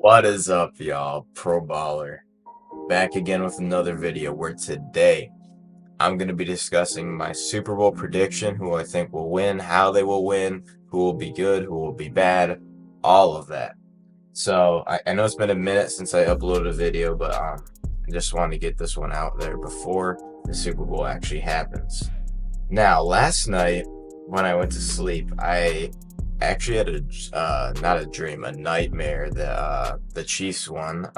What is up, y'all? Pro Baller. Back again with another video where today I'm going to be discussing my Super Bowl prediction, who I think will win, how they will win, who will be good, who will be bad, all of that. So I know it's been a minute since I uploaded a video, but I just wanted to get this one out there before the Super Bowl actually happens. Now, last night when I went to sleep, I actually had not a dream, a nightmare that the Chiefs won.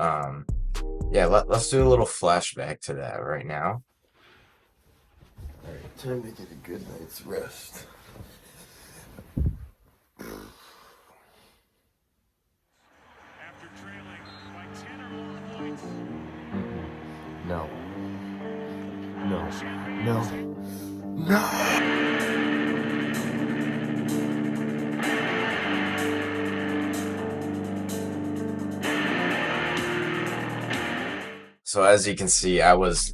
Yeah, let's do a little flashback to that right now. Alright, time to get a good night's rest. After trailing by 10 or more points. No. No. No. No! So as you can see, that was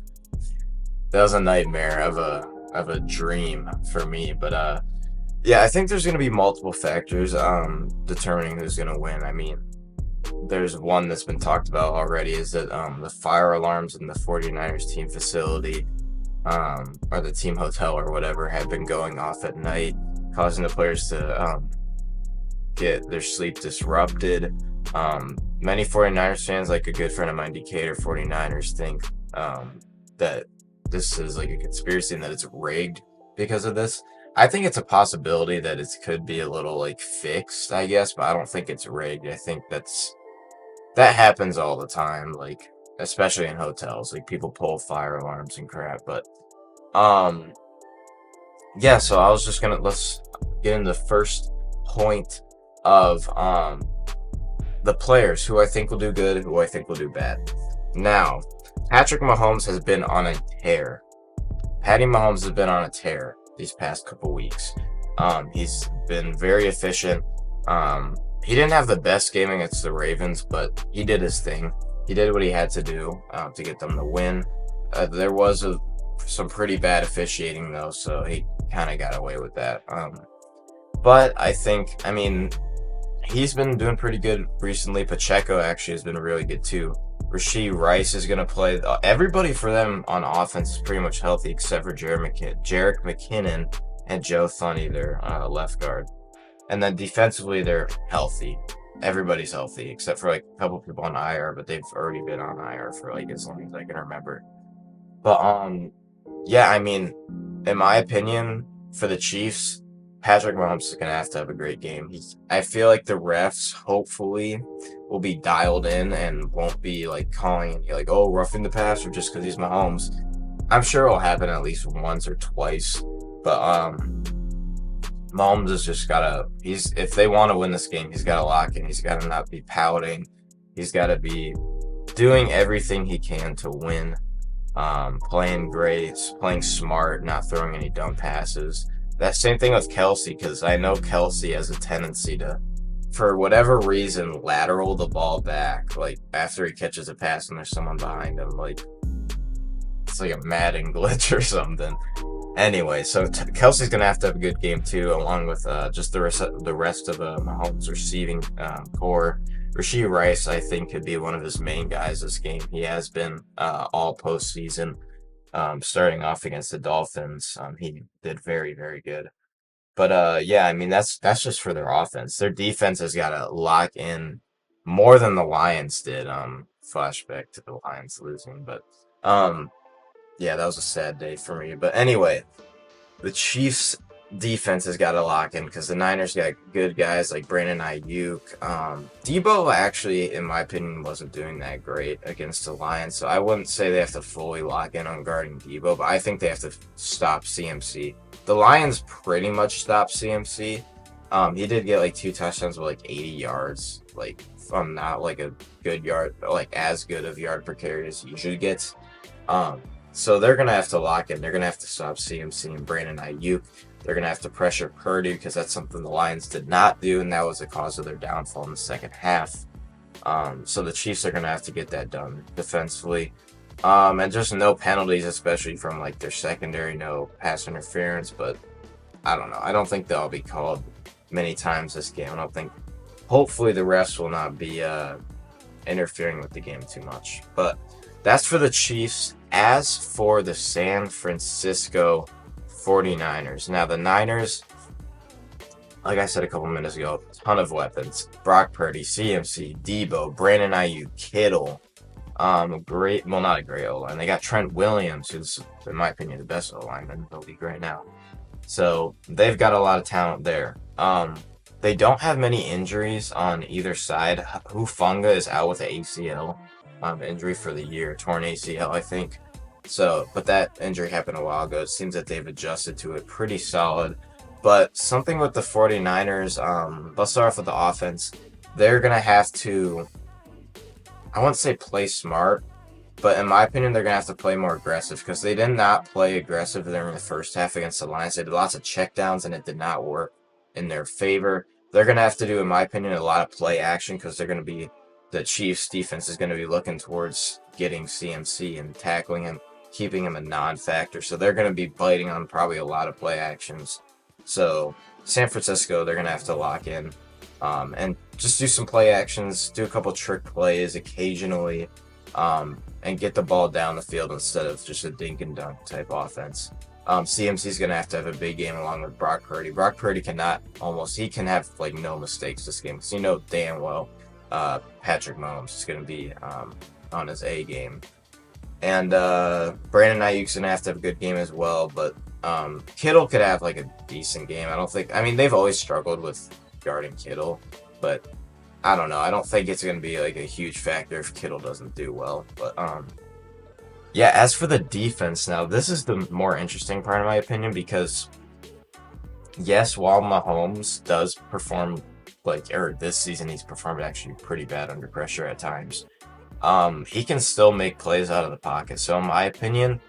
a nightmare of a dream for me. But yeah, I think there's gonna be multiple factors determining who's gonna win. I mean, there's one that's been talked about already, is that the fire alarms in the 49ers team facility, or the team hotel or whatever, have been going off at night, causing the players to get their sleep disrupted. Many 49ers fans, like a good friend of mine, Decatur 49ers, think that this is like a conspiracy and that it's rigged because of this. I think it's a possibility that it could be a little like fixed, I guess, but I don't think it's rigged. I think that happens all the time, like especially in hotels. Like people pull fire alarms and crap. But um yeah, so I was just gonna let's get into the first point of the players who I think will do good, who I think will do bad. Now, Patrick Mahomes has been on a tear. Patty Mahomes has been on a tear these past couple weeks. He's been very efficient. He didn't have the best game against the Ravens, but he did his thing. He did what he had to do to get them to win. There was some pretty bad officiating, though, so he kind of got away with that. But I mean, he's been doing pretty good recently. Pacheco actually has been really good, too. Rashee Rice is going to play. Everybody for them on offense is pretty much healthy except for Jerick McKinnon and Joe Thuney, their left guard. And then defensively, they're healthy. Everybody's healthy except for like a couple people on IR, but they've already been on IR for like as long as I can remember. But yeah, I mean, in my opinion, for the Chiefs, Patrick Mahomes is gonna have to have a great game. I feel like the refs hopefully will be dialed in and won't be like calling like, oh, roughing the passer just because he's Mahomes. I'm sure it'll happen at least once or twice, but Mahomes has just gotta. If they want to win this game, he's gotta lock in. He's gotta not be pouting. He's gotta be doing everything he can to win. Playing great, playing smart, not throwing any dumb passes. That same thing with Kelsey, because I know Kelsey has a tendency to, for whatever reason, lateral the ball back, like after he catches a pass and there's someone behind him. Like it's like a Madden glitch or something. Anyway, so Kelsey's gonna have to have a good game too, along with just the rest of Mahomes' receiving core. Rashee Rice, I think, could be one of his main guys this game. He has been all postseason. Starting off against the Dolphins, he did very, very good. But yeah, I mean that's just for their offense. Their defense has got to lock in more than the Lions did. Flashback to the Lions losing, but yeah, that was a sad day for me. But anyway, the Chiefs defense has got to lock in because the Niners got good guys like Brandon Ayuk. Debo actually, in my opinion, wasn't doing that great against the Lions, so I wouldn't say they have to fully lock in on guarding Debo, but I think they have to stop CMC. The Lions pretty much stopped CMC. He did get like 2 touchdowns with like 80 yards, like from not like a good yard, like as good of yard per carry as he usually gets. So they're gonna have to lock in. They're gonna have to stop CMC and Brandon Ayuk. They're going to have to pressure Purdy because that's something the Lions did not do, and that was the cause of their downfall in the second half. So the Chiefs are going to have to get that done defensively. And just no penalties, especially from like their secondary, no pass interference. But I don't know. I don't think they'll be called many times this game. I don't think. Hopefully the refs will not be interfering with the game too much. But that's for the Chiefs. As for the San Francisco 49ers. Now, the Niners, like I said a couple minutes ago, ton of weapons. Brock Purdy, CMC, Debo, Brandon Ayuk, Kittle. Great, well, not a great O-line. They got Trent Williams, who's, in my opinion, the best O-lineman in the league right now. So they've got a lot of talent there. They don't have many injuries on either side. Hufanga is out with an ACL injury for the year, torn ACL, I think. So, but that injury happened a while ago. It seems that they've adjusted to it pretty solid. But something with the 49ers, let's start off with the offense. They're going to have to, I wouldn't say play smart, but in my opinion, they're going to have to play more aggressive because they did not play aggressive during the first half against the Lions. They did lots of checkdowns, and it did not work in their favor. They're going to have to do, in my opinion, a lot of play action because they're going to be, the Chiefs defense is going to be looking towards getting CMC and tackling him, keeping him a non-factor. So they're going to be biting on probably a lot of play actions. So San Francisco, they're going to have to lock in and just do some play actions, do a couple trick plays occasionally, and get the ball down the field instead of just a dink and dunk type offense. CMC is going to have a big game along with Brock Purdy. Brock Purdy he can have like no mistakes this game because you know damn well Patrick Mahomes is going to be on his A game. And Brandon Ayuk's going to have a good game as well, but Kittle could have like a decent game. They've always struggled with guarding Kittle, but I don't know. I don't think it's going to be like a huge factor if Kittle doesn't do well. But yeah, as for the defense now, this is the more interesting part in my opinion because yes, while Mahomes does perform this season he's performed actually pretty bad under pressure at times. He can still make plays out of the pocket. So in my opinion,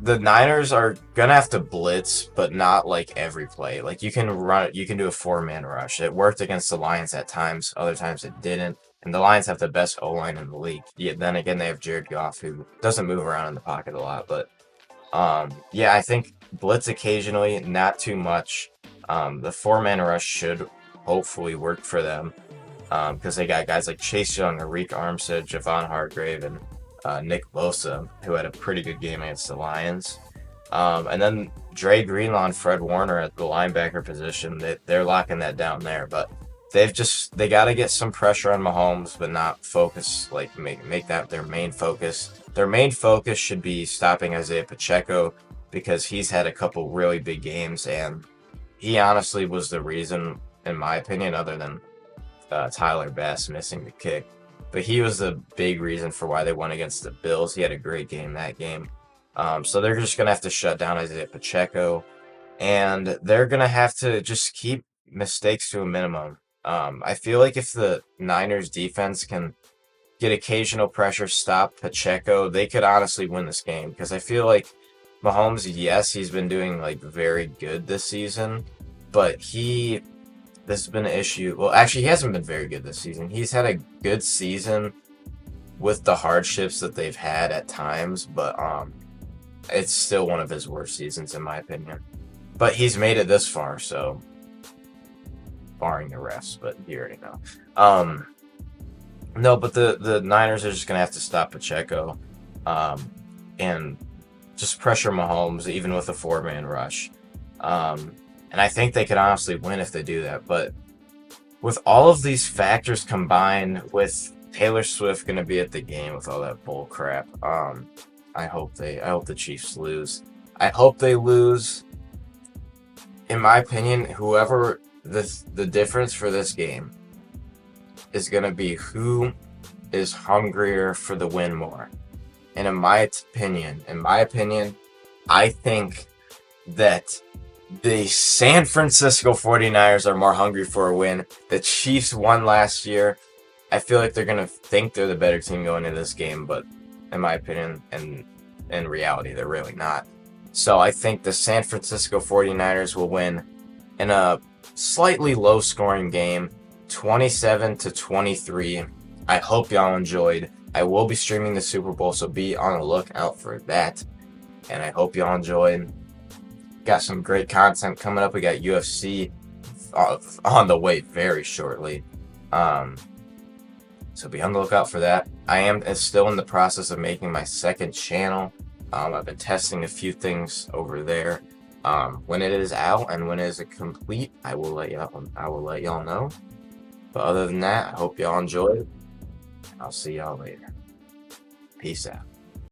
the Niners are gonna have to blitz, but not like every play. Like you can do a 4-man rush. It worked against the Lions at times, other times it didn't. And the Lions have the best O-line in the league. Yeah, then again, they have Jared Goff, who doesn't move around in the pocket a lot. But yeah, I think blitz occasionally, not too much. The 4-man rush should hopefully work for them because they got guys like Chase Young, Arik Armstead, Javon Hargrave, and Nick Bosa, who had a pretty good game against the Lions. And then Dre Greenlaw and Fred Warner at the linebacker position, they're locking that down there. But they got to get some pressure on Mahomes, but not focus, make that their main focus. Their main focus should be stopping Isaiah Pacheco because he's had a couple really big games, and he honestly was the reason, in my opinion, other than Tyler Bass missing the kick. But he was the big reason for why they won against the Bills. He had a great game that game. So they're just going to have to shut down Isaiah Pacheco. And they're going to have to just keep mistakes to a minimum. I feel like if the Niners defense can get occasional pressure, stop Pacheco, they could honestly win this game. Because I feel like Mahomes, yes, he's been doing very good this season. But this has been an issue. Well, actually, he hasn't been very good this season. He's had a good season with the hardships that they've had at times, but it's still one of his worst seasons in my opinion. But he's made it this far, so barring the refs, but you already know. No, but the Niners are just gonna have to stop Pacheco, and just pressure Mahomes, even with a 4-man rush. And I think they could honestly win if they do that. But with all of these factors combined, with Taylor Swift going to be at the game with all that bull crap, I hope the Chiefs lose. I hope they lose. In my opinion, whoever the difference for this game is going to be who is hungrier for the win more. And in my opinion, I think that the San Francisco 49ers are more hungry for a win. The Chiefs won last year. I feel like they're going to think they're the better team going into this game, but in my opinion, and in reality, they're really not. So I think the San Francisco 49ers will win in a slightly low-scoring game, 27-23. I hope y'all enjoyed. I will be streaming the Super Bowl, so be on the lookout for that. And I hope y'all enjoyed. Got some great content coming up. We got UFC on the way very shortly. So be on the lookout for that. I am still in the process of making my second channel. I've been testing a few things over there. When it is out and when it is complete, I will let y'all know. But other than that, I hope y'all enjoyed. I'll see y'all later. Peace out.